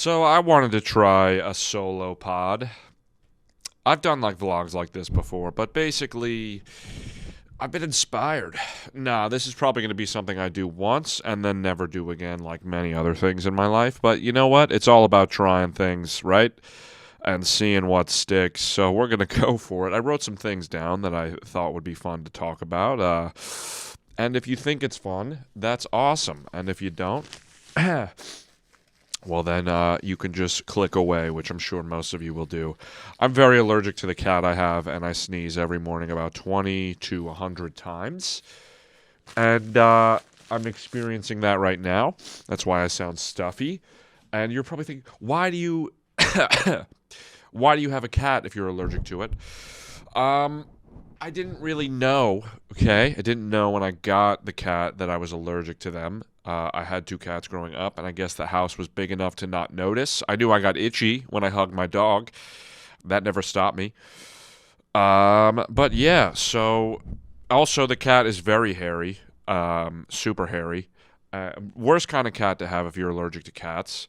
So I wanted to try a solo pod. I've done like vlogs like this before, but basically I've been inspired. Nah, this is probably going to be something I do once and then never do again like many other things in my life, but you know what? It's all about trying things, right? And seeing what sticks. So we're going to go for it. I wrote some things down that I thought would be fun to talk about. And if you think it's fun, that's awesome. And if you don't, well, then you can just click away, which I'm sure most of you will do. I'm very allergic to the cat I have, and I sneeze every morning about 20 to 100 times. And I'm experiencing that right now. That's why I sound stuffy. And you're probably thinking, why do you why do you have a cat if you're allergic to it? I didn't really know, okay? I didn't know when I got the cat that I was allergic to them. I had two cats growing up, and I guess the house was big enough to not notice. I knew I got itchy when I hugged my dog. That never stopped me. But yeah, so also the cat is very hairy, super hairy. Worst kind of cat to have if you're allergic to cats.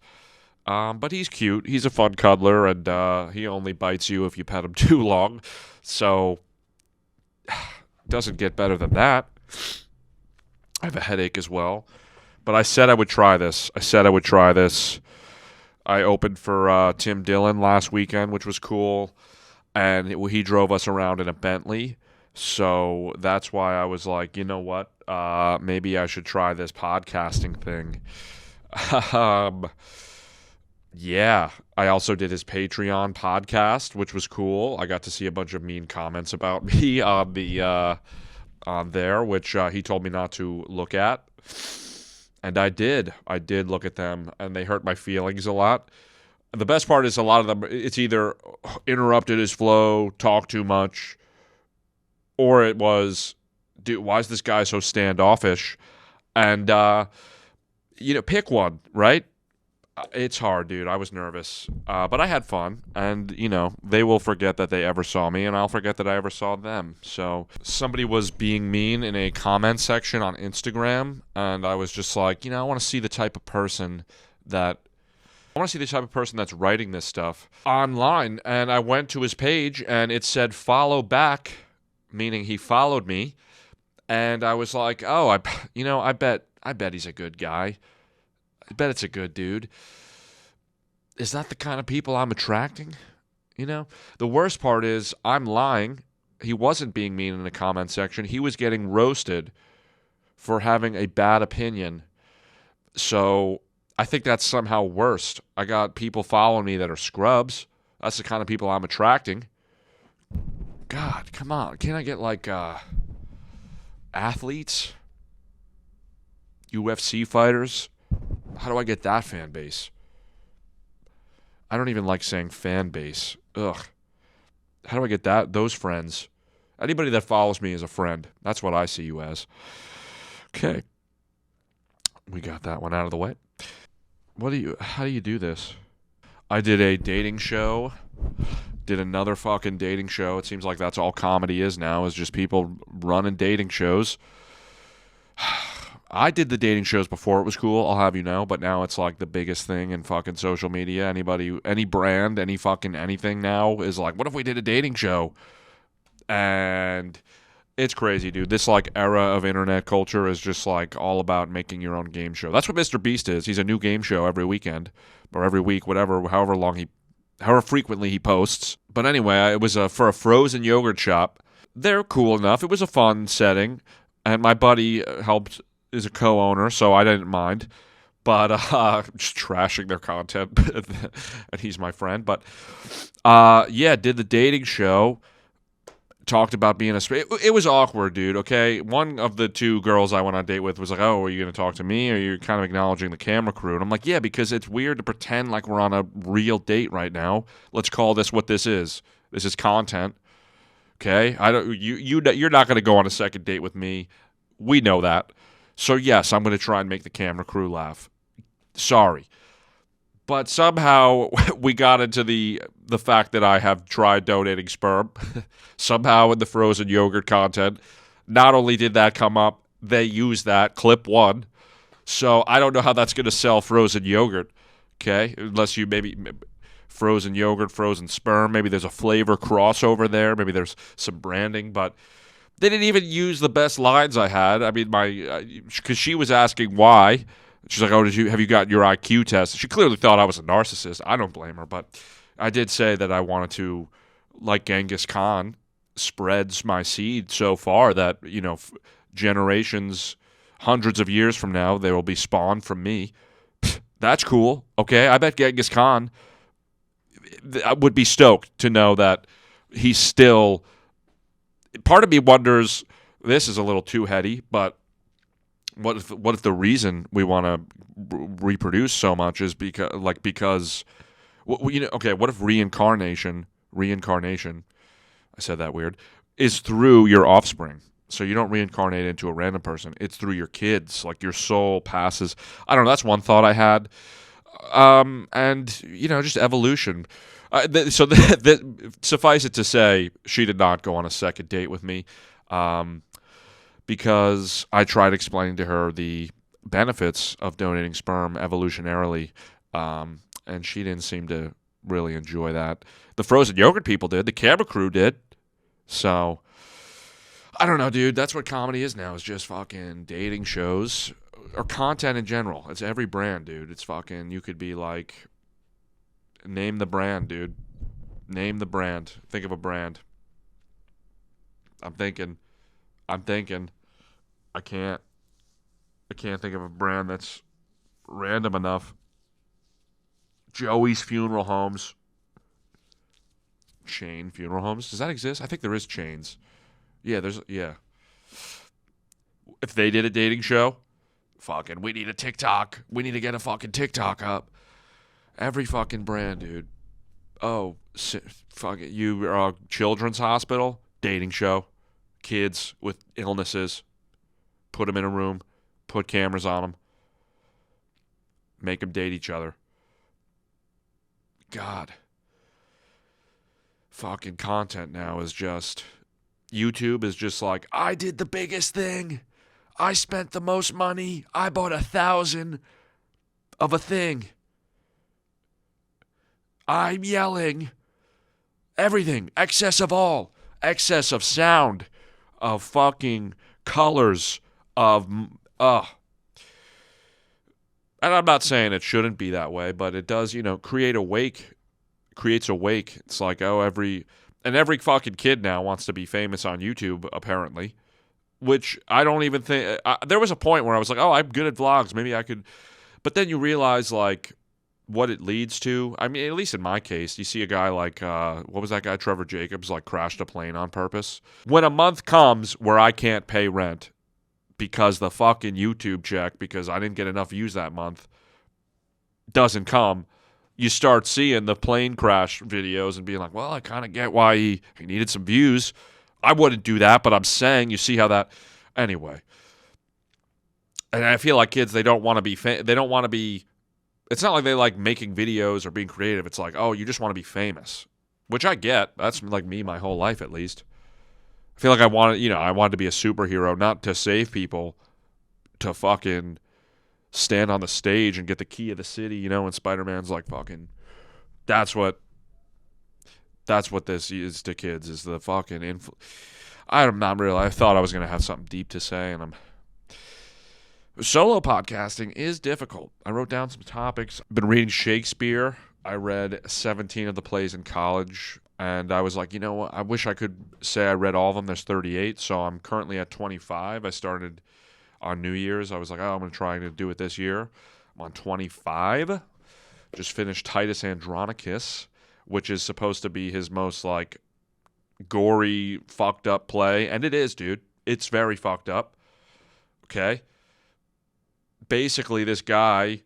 But he's cute. He's a fun cuddler, and he only bites you if you pet him too long. So doesn't get better than that. I have a headache as well. But I said I would try this. I opened for Tim Dillon last weekend, which was cool. And he drove us around in a Bentley. So that's why I was like, you know what? Maybe I should try this podcasting thing. Yeah. I also did his Patreon podcast, which was cool. I got to see a bunch of mean comments about me on there, which he told me not to look at. And I did. I did look at them, and they hurt my feelings a lot. The best part is a lot of them, it's either interrupted his flow, talk too much, or it was, dude, why is this guy so standoffish? And, pick one, right? It's hard, dude. I was nervous. But I had fun. And, they will forget that they ever saw me, and I'll forget that I ever saw them. So somebody was being mean in a comment section on Instagram, and I was just like, I want to see the type of person that's writing this stuff online. And I went to his page, and it said follow back, meaning he followed me. And I was like, oh, I bet he's a good guy. I bet it's a good dude. Is that the kind of people I'm attracting? The worst part is I'm lying. He wasn't being mean in the comment section. He was getting roasted for having a bad opinion. So I think that's somehow worse. I got people following me that are scrubs. That's the kind of people I'm attracting. God, come on. Can't I get like athletes? UFC fighters? How do I get that fan base? I don't even like saying fan base. Ugh. How do I get those friends? Anybody that follows me is a friend. That's what I see you as. Okay. We got that one out of the way. How do you do this? I did a dating show. Did another fucking dating show. It seems like that's all comedy is now, is just people running dating shows. I did the dating shows before it was cool, I'll have you know, but now it's like the biggest thing in fucking social media. Anybody, any brand, any fucking anything now is like, what if we did a dating show? And it's crazy, dude. This like era of internet culture is just like all about making your own game show. That's what Mr. Beast is. He's a new game show every weekend or every week, however frequently he posts. But anyway, it was for a frozen yogurt shop. They're cool enough. It was a fun setting, and my buddy is a co-owner, so I didn't mind. But just trashing their content, and he's my friend. But did the dating show. Talked about being it was awkward, dude, okay? One of the two girls I went on a date with was like, oh, are you going to talk to me, or are you kind of acknowledging the camera crew? And I'm like, yeah, because it's weird to pretend like we're on a real date right now. Let's call this what this is. This is content, okay? You're not going to go on a second date with me. We know that. So, yes, I'm going to try and make the camera crew laugh. Sorry. But somehow we got into the fact that I have tried donating sperm. Somehow in the frozen yogurt content, not only did that come up, they used that, clip one. So I don't know how that's going to sell frozen yogurt. Okay, unless you maybe frozen yogurt, frozen sperm. Maybe there's a flavor crossover there. Maybe there's some branding, but they didn't even use the best lines I had. I mean, because she was asking why. She's like, "Oh, have you got your IQ test?" She clearly thought I was a narcissist. I don't blame her, but I did say that I wanted to, like Genghis Khan, spreads my seed so far that generations, hundreds of years from now, they will be spawned from me. That's cool. Okay, I bet Genghis Khan would be stoked to know that he's still. Part of me wonders. This is a little too heady, but what if the reason we want to reproduce so much is because okay, what if reincarnation, I said that weird, is through your offspring. So you don't reincarnate into a random person. It's through your kids. Like your soul passes. I don't know. That's one thought I had. And just evolution. Suffice it to say, she did not go on a second date with me, because I tried explaining to her the benefits of donating sperm evolutionarily, and she didn't seem to really enjoy that. The frozen yogurt people did. The camera crew did. So I don't know, dude. That's what comedy is now. Is just fucking dating shows or content in general. It's every brand, dude. It's fucking. You could be like, name the brand, dude. Name the brand. Think of a brand. I'm thinking. I can't think of a brand that's random enough. Joey's Funeral Homes. Chain Funeral Homes. Does that exist? I think there is chains. Yeah. If they did a dating show, fucking, we need a TikTok. We need to get a fucking TikTok up. Every fucking brand, dude. Oh, fuck it. You are a children's hospital, dating show. Kids with illnesses. Put them in a room. Put cameras on them. Make them date each other. God. Fucking content now is just... YouTube is just like, I did the biggest thing. I spent the most money. I bought 1,000 of a thing. I'm yelling. Everything. Excess of all. Excess of sound. Of fucking colors. Of... And I'm not saying it shouldn't be that way, but it does, creates a wake. It's like, every fucking kid now wants to be famous on YouTube, apparently, which I don't even think... there was a point where I was like, I'm good at vlogs. Maybe I could... But then you realize, like, what it leads to. I mean, at least in my case, you see a guy like, what was that guy, Trevor Jacobs, like, crashed a plane on purpose. When a month comes where I can't pay rent because the fucking YouTube check, because I didn't get enough views that month, doesn't come, you start seeing the plane crash videos and being like, well, I kind of get why he needed some views. I wouldn't do that, but I'm saying, you see how that... Anyway. And I feel like kids, they don't want to be... they don't want to be... It's not like they like making videos or being creative. It's like, you just want to be famous. Which I get. That's like me my whole life, at least. I feel like I wanted to be a superhero, not to save people, to fucking stand on the stage and get the key of the city, and Spider-Man's like fucking... That's what this is to kids, is the fucking... I'm not really... I thought I was going to have something deep to say, and Solo podcasting is difficult. I wrote down some topics. I've been reading Shakespeare. I read 17 of the plays in college, and I was like, you know what? I wish I could say I read all of them. There's 38, so I'm currently at 25. I started on New Year's. I was like, I'm going to try to do it this year. I'm on 25. Just finished Titus Andronicus, which is supposed to be his most, like, gory, fucked up play. And it is, dude. It's very fucked up. Okay? Basically, this guy,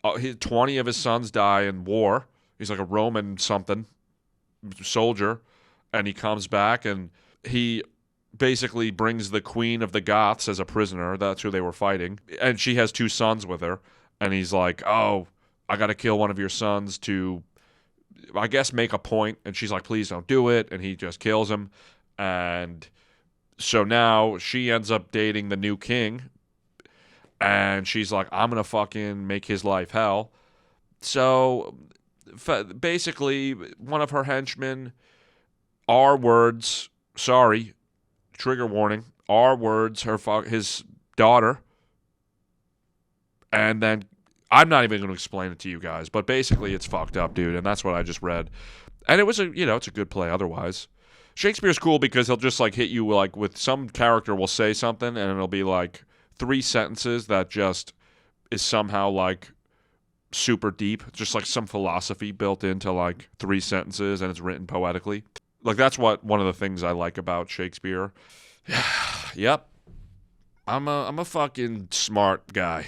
20 of his sons die in war. He's like a Roman something soldier, and he comes back, and he basically brings the queen of the Goths as a prisoner. That's who they were fighting. And she has 2 sons with her. And he's like, I got to kill one of your sons to, I guess, make a point. And she's like, please don't do it. And he just kills him. And so now she ends up dating the new king. And she's like, I'm going to fucking make his life hell. So basically, one of her henchmen, R words, sorry, trigger warning, R words, his daughter, and then I'm not even going to explain it to you guys, but basically it's fucked up, dude, and that's what I just read. And it was it's a good play otherwise. Shakespeare's cool because he'll just like hit you like with some character will say something and it'll be like three sentences that just is somehow like super deep, just like some philosophy built into like three sentences and it's written poetically. Like that's what one of the things I like about Shakespeare. Yep. I'm a fucking smart guy,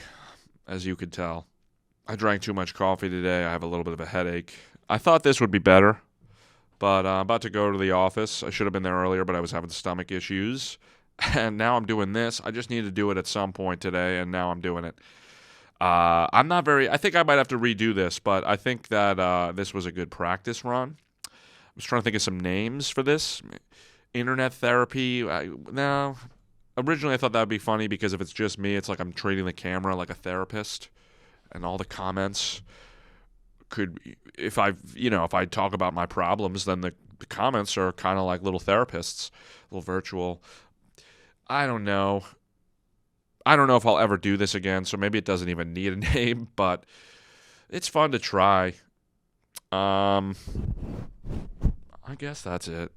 as you could tell. I drank too much coffee today. I have a little bit of a headache. I thought this would be better, but I'm about to go to the office. I should have been there earlier, but I was having stomach issues. And now I'm doing this. I just need to do it at some point today, and now I'm doing it. I'm not very. I think I might have to redo this, but I think that this was a good practice run. I was trying to think of some names for this. Internet therapy. No. Originally, I thought that would be funny because if it's just me, it's like I'm treating the camera like a therapist, and all the comments could, if I talk about my problems, then the comments are kind of like little therapists, little virtual. I don't know. I don't know if I'll ever do this again, so maybe it doesn't even need a name, but it's fun to try. I guess that's it.